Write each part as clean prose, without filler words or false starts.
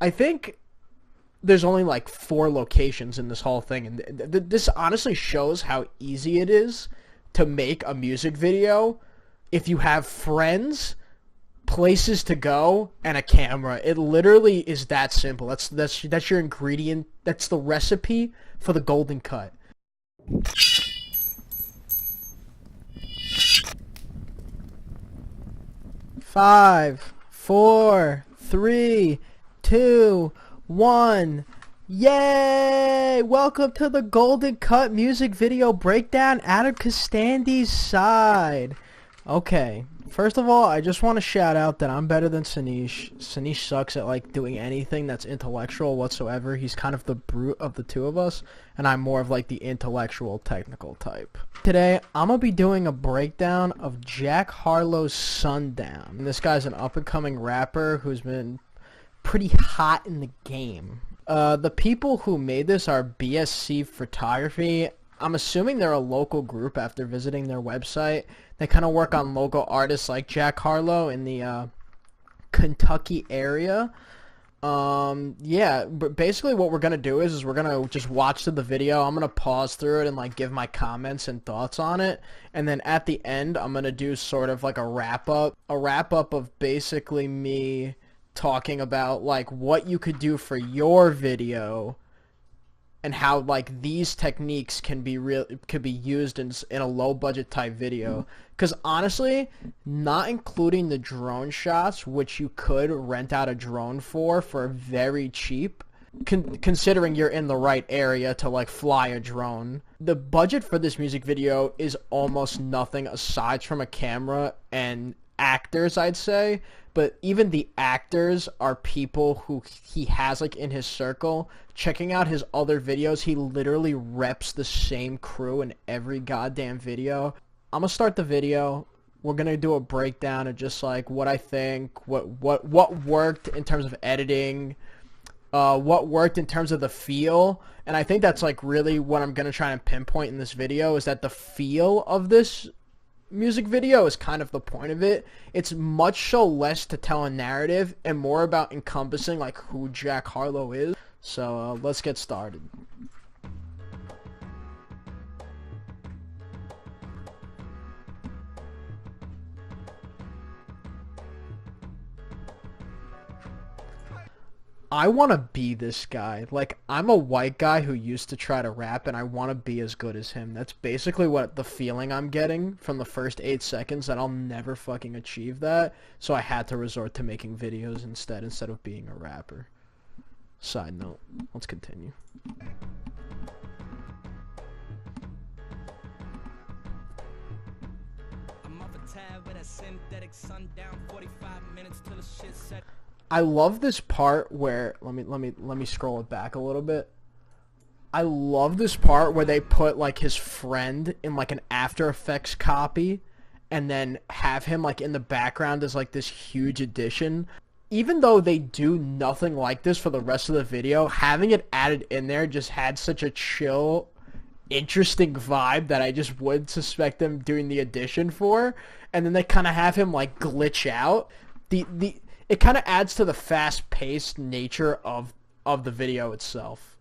I think there's only like 4 locations in this whole thing, and this honestly shows how easy it is to make a music video if you have friends, places to go, and a camera. It literally is that simple. That's your ingredient. That's the recipe for the golden cut. Five, 4, 3, 2, 1. Yay! Welcome to the Golden Cut music video breakdown. Adam Costandy's side. Okay, first of all, I just want to shout out that I'm better than Saneesh. Saneesh sucks at like doing anything that's intellectual whatsoever. He's kind of the brute of the two of us, and I'm more of like the intellectual, technical type. Today, I'm gonna be doing a breakdown of Jack Harlow's Sundown. And this guy's an up-and-coming rapper who's been pretty hot in the game. The people who made this are BSC Photography. I'm assuming they're a local group after visiting their website. They kind of work on local artists like Jack Harlow in the Kentucky area. Yeah, but basically what we're going to do is we're going to just watch the video. I'm going to pause through it and like give my comments and thoughts on it. And then at the end, I'm going to do sort of like a wrap-up of basically me talking about like what you could do for your video and how like these techniques could be used in a low budget type video. Because honestly, not including the drone shots, which you could rent out a drone for very cheap, considering you're in the right area to like fly a drone, the budget for this music video is almost nothing aside from a camera and actors, I'd say. But even the actors are people who he has like in his circle. Checking out his other videos, he literally reps the same crew in every goddamn video. I'm gonna start the video. We're gonna do a breakdown of just like what I think, what worked in terms of editing, what worked in terms of the feel. And I think that's like really what I'm gonna try and pinpoint in this video, is that the feel of this music video is kind of the point of it. It's much so less to tell a narrative and more about encompassing like who Jack Harlow is. So let's get started. I want to be this guy. Like, I'm a white guy who used to try to rap, and I want to be as good as him. That's basically what the feeling I'm getting from the first 8 seconds, that I'll never fucking achieve that. So I had to resort to making videos instead of being a rapper. Side note. Let's continue. I'm off a tab with a synthetic Sundown, 45 minutes till the shit set. I love this part where let me scroll it back a little bit. I love this part where they put like his friend in like an After Effects copy and then have him like in the background as like this huge addition. Even though they do nothing like this for the rest of the video, having it added in there just had such a chill, interesting vibe that I just would suspect them doing the addition for. And then they kind of have him like glitch out. It kind of adds to the fast-paced nature of the video itself.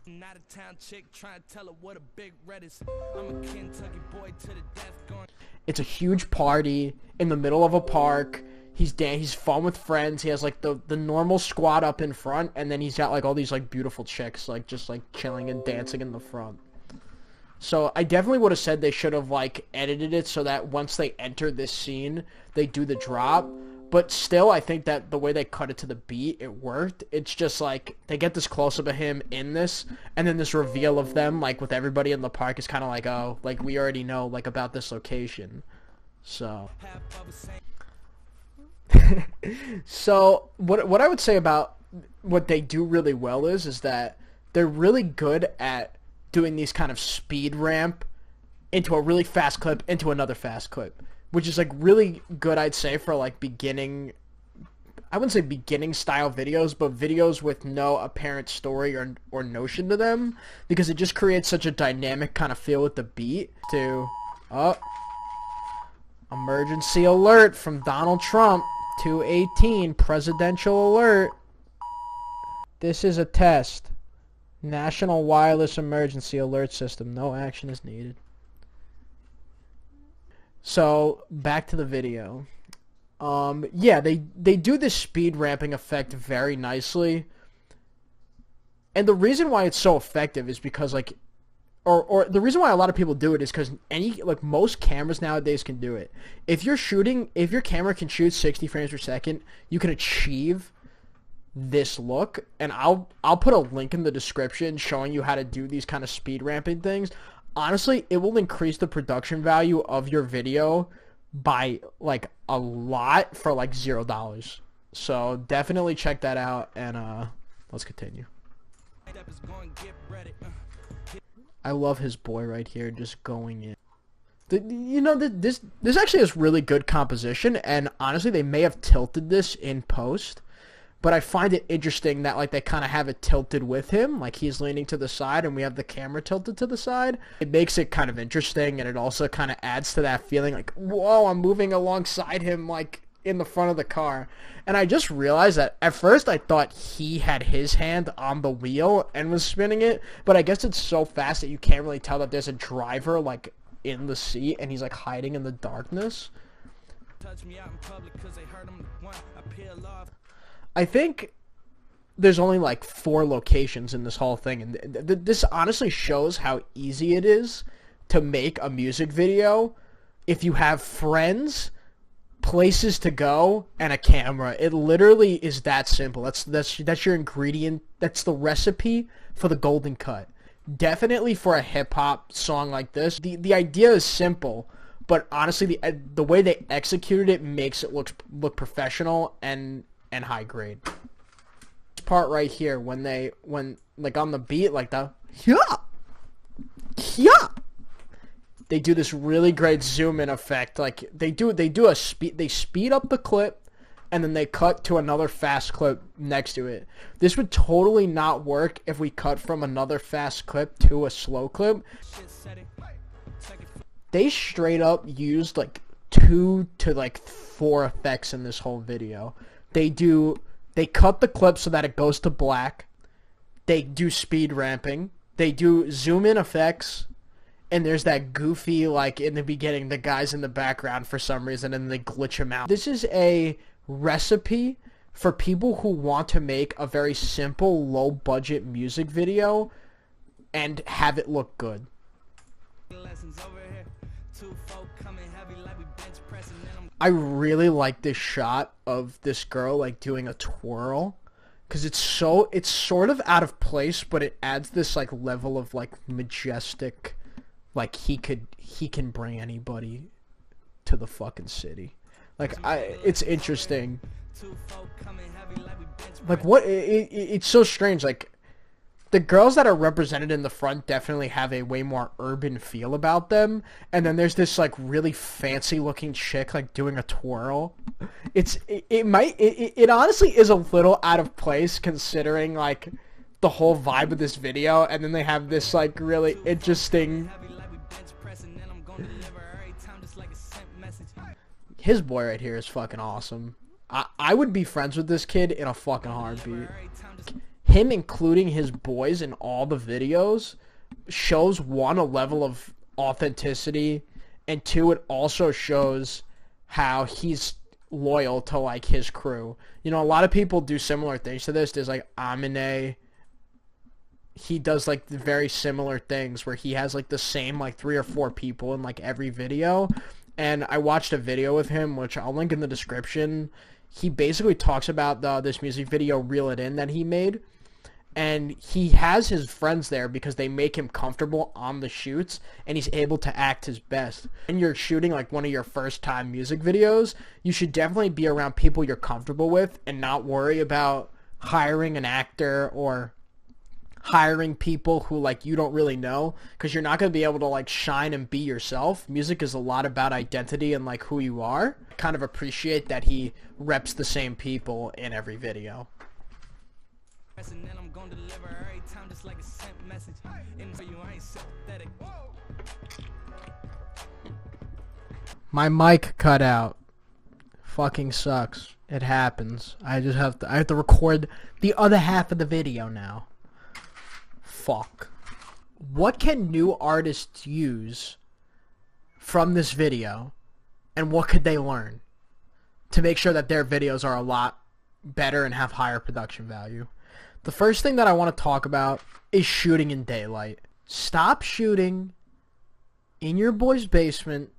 Not a town chick trying to tell her what a big red is. I'm a Kentucky boy to the death going. It's a huge party in the middle of a park. He's fun with friends. He has like the normal squad up in front, and then he's got like all these like beautiful chicks like just like chilling and dancing in the front. So I definitely would have said they should have like edited it so that once they enter this scene, they do the drop. But still, I think that the way they cut it to the beat, it worked. It's just like they get this close-up of him in this, and then this reveal of them, like with everybody in the park, is kind of like, oh, like we already know like about this location. So, so what I would say about what they do really well is that they're really good at doing these kind of speed ramp into a really fast clip into another fast clip. Which is like really good, I'd say, for like beginning, I wouldn't say beginning style videos, but videos with no apparent story or notion to them, because it just creates such a dynamic kind of feel with the beat. To emergency alert from Donald Trump. 218 presidential alert. This is a test. National Wireless Emergency Alert System. No action is needed. So, back to the video. Yeah, they do this speed ramping effect very nicely. And the reason why it's so effective is because, like, or the reason why a lot of people do it is because most cameras nowadays can do it. If your camera can shoot 60 frames per second, you can achieve this look. And I'll put a link in the description showing you how to do these kind of speed ramping things. Honestly, it will increase the production value of your video by like a lot for like $0. So definitely check that out, and let's continue. I love his boy right here just going in. This actually has really good composition, and honestly they may have tilted this in post, but I find it interesting that like they kind of have it tilted with him, like he's leaning to the side and we have the camera tilted to the side. It makes it kind of interesting, and it also kind of adds to that feeling like, whoa, I'm moving alongside him like in the front of the car. And I just realized that at first I thought he had his hand on the wheel and was spinning it, but I guess it's so fast that you can't really tell that there's a driver like in the seat and he's like hiding in the darkness. I think there's only like 4 locations in this whole thing, and this honestly shows how easy it is to make a music video if you have friends, places to go, and a camera. It literally is that simple. That's your ingredient. That's the recipe for the golden cut. Definitely for a hip-hop song like this, the idea is simple, but honestly the way they executed it makes it look professional and high grade. This part right here, when like on the beat, like the they do this really great zoom in effect. Like they speed up the clip and then they cut to another fast clip next to it. This would totally not work if we cut from another fast clip to a slow clip. They straight up used like 2 to like 4 effects in this whole video. They cut the clip so that it goes to black. They do speed ramping. They do zoom in effects. And there's that goofy, like, in the beginning, the guy's in the background for some reason, and they glitch him out. This is a recipe for people who want to make a very simple, low-budget music video and have it look good. I really like this shot of this girl, like, doing a twirl, because it's sort of out of place, but it adds this, like, level of, like, majestic... Like, he can bring anybody to the fucking city. Like, it's interesting. Like, it's so strange. Like, the girls that are represented in the front definitely have a way more urban feel about them. And then there's this, like, really fancy looking chick, like, doing a twirl. It honestly is a little out of place considering, like, the whole vibe of this video. And then they have this, like, really interesting... His boy right here is fucking awesome. I would be friends with this kid in a fucking heartbeat. Him including his boys in all the videos shows, 1, a level of authenticity, and 2, it also shows how he's loyal to, like, his crew. You know, a lot of people do similar things to this. There's, like, Amine. He does, like, very similar things where he has, like, the same, like, 3 or 4 people in, like, every video. And I watched a video with him, which I'll link in the description. He basically talks about this music video, Reel It In, that he made. And he has his friends there because they make him comfortable on the shoots, and he's able to act his best. When you're shooting, like, one of your first-time music videos, you should definitely be around people you're comfortable with and not worry about hiring an actor or... hiring people who, like, you don't really know, because you're not going to be able to, like, shine and be yourself. Music is a lot about identity and, like, who you are. Kind of appreciate that he reps the same people in every video. My mic cut out. Fucking sucks. It happens. I have to record the other half of the video now. Fuck. What can new artists use from this video, and what could they learn to make sure that their videos are a lot better and have higher production value? The first thing that I want to talk about is shooting in daylight. Stop shooting in your boy's basement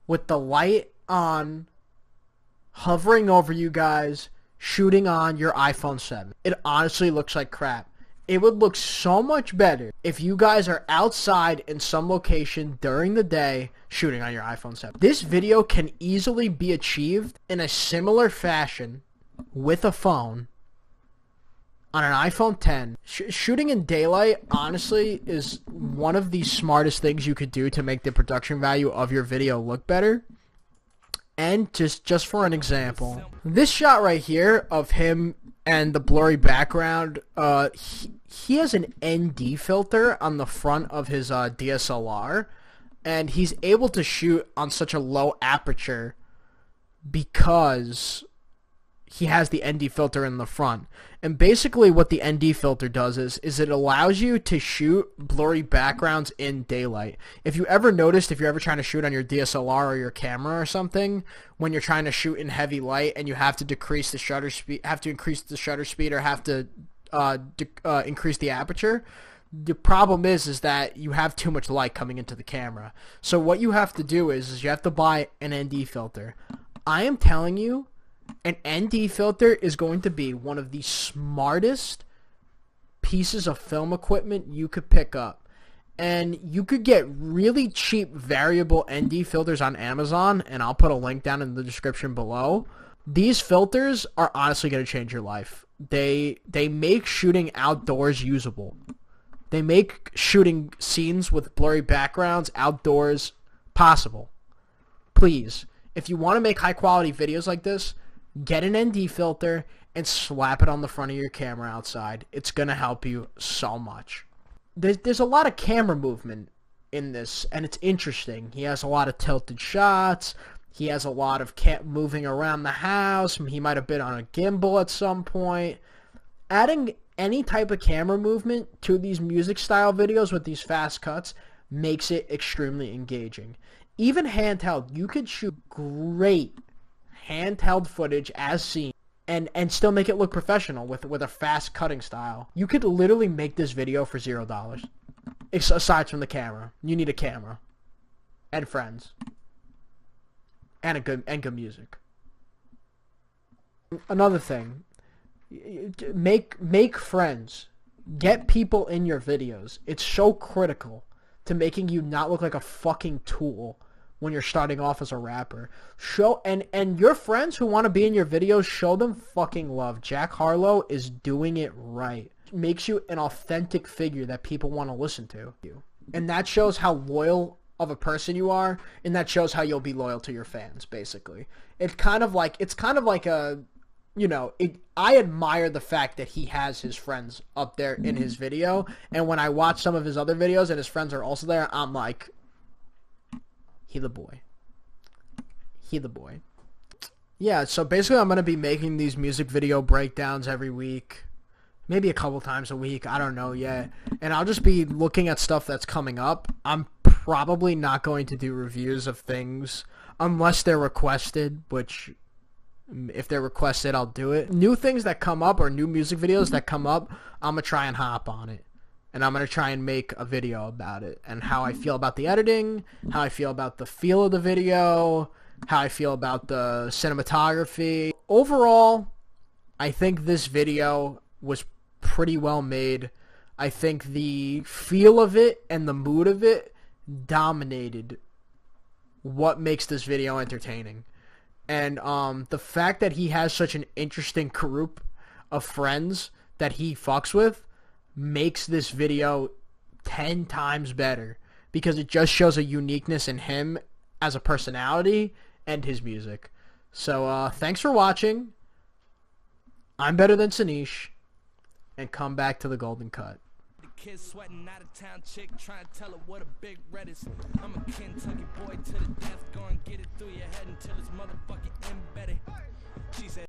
with the light on, hovering over you guys, shooting on your iPhone 7. It honestly looks like crap. It would look so much better if you guys are outside in some location during the day shooting on your iPhone 7. This video can easily be achieved in a similar fashion with a phone on an iPhone 10. Shooting in daylight, honestly, is one of the smartest things you could do to make the production value of your video look better. And just for an example, this shot right here of him and the blurry background, he has an ND filter on the front of his DSLR, and he's able to shoot on such a low aperture because he has the ND filter in the front. And basically what the ND filter does is it allows you to shoot blurry backgrounds in daylight. If you ever noticed, if you're ever trying to shoot on your DSLR or your camera or something, when you're trying to shoot in heavy light and you have to decrease the shutter speed, increase the shutter speed, or have to increase the aperture, the problem is that you have too much light coming into the camera. So what you have to do is you have to buy an ND filter. I am telling you, an ND filter is going to be one of the smartest pieces of film equipment you could pick up. And you could get really cheap variable ND filters on Amazon, and I'll put a link down in the description below. These filters are honestly going to change your life. They make shooting outdoors usable. They make shooting scenes with blurry backgrounds outdoors possible. Please, if you want to make high quality videos like this, get an ND filter and slap it on the front of your camera outside. It's going to help you so much. There's a lot of camera movement in this, and it's interesting. He has a lot of tilted shots. He has a lot of moving around the house. He might have been on a gimbal at some point. Adding any type of camera movement to these music style videos with these fast cuts makes it extremely engaging. Even handheld, you could shoot great handheld footage as seen and still make it look professional with a fast cutting style. You could literally make this video for $0. Aside from the camera. You need a camera and friends and good music. Another thing, make friends. Get people in your videos. It's so critical to making you not look like a fucking tool when you're starting off as a rapper. Show and your friends who want to be in your videos, show them fucking love. Jack Harlow is doing it right. Makes you an authentic figure that people want to listen to. And that shows how loyal of a person you are, and that shows how you'll be loyal to your fans, basically. It's kind of like a, you know, I admire the fact that he has his friends up there in his video, and when I watch some of his other videos and his friends are also there, I'm like, he the boy. He the boy. Yeah, so basically I'm going to be making these music video breakdowns every week. Maybe a couple times a week. I don't know yet. And I'll just be looking at stuff that's coming up. I'm probably not going to do reviews of things unless they're requested, which if they're requested, I'll do it. New things that come up or new music videos that come up, I'm going to try and hop on it. And I'm going to try and make a video about it and how I feel about the editing, how I feel about the feel of the video, how I feel about the cinematography. Overall, I think this video was pretty well made. I think the feel of it and the mood of it dominated what makes this video entertaining. And the fact that he has such an interesting group of friends that he fucks with makes this video 10 times better because it just shows a uniqueness in him as a personality and his music. So thanks for watching. I'm better than Saneesh, and come back to the Golden Cut. kids sweating, out of town chick trying to tell her what a big red is. I'm a Kentucky boy to the death, go and get it through your head until it's motherfucking embedded. She said